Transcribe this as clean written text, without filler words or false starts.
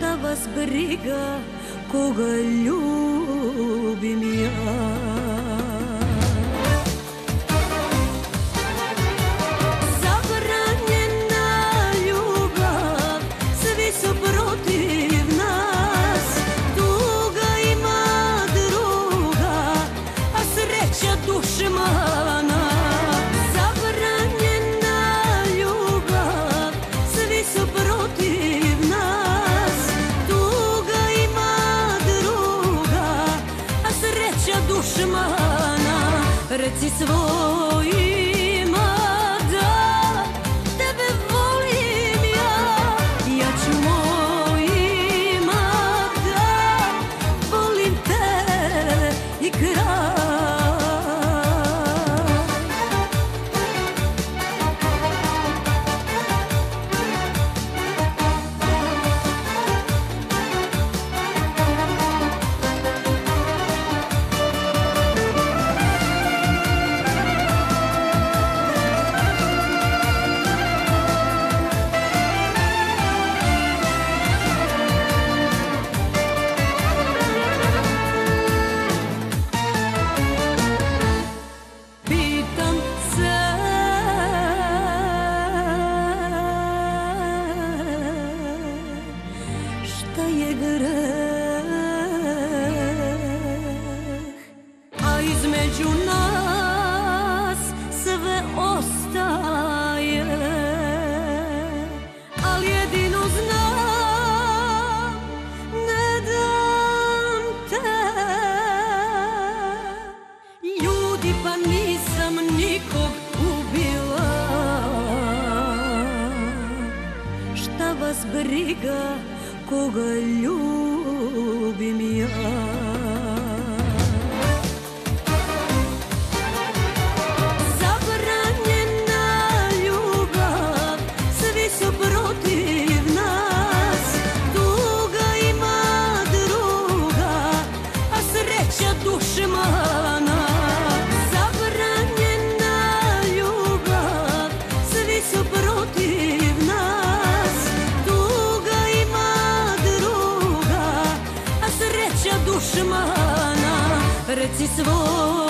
Šta vas briga koga ljubim ja? Reci svojima da tebe volim ja, ja ću mojima da volim te i kraj. Je greh, a između nas sve ostaje, ali jedino znam, ne dam te. Ljudi, pa nisam nikog ubila, šta vas briga koga ljubim ja? Zabranjena ljubav, svi su protiv nas. Tuga ima druga, a sreća dušmana. Zabranjena ljubav, svi su protiv nas. Dušmana, reci svoj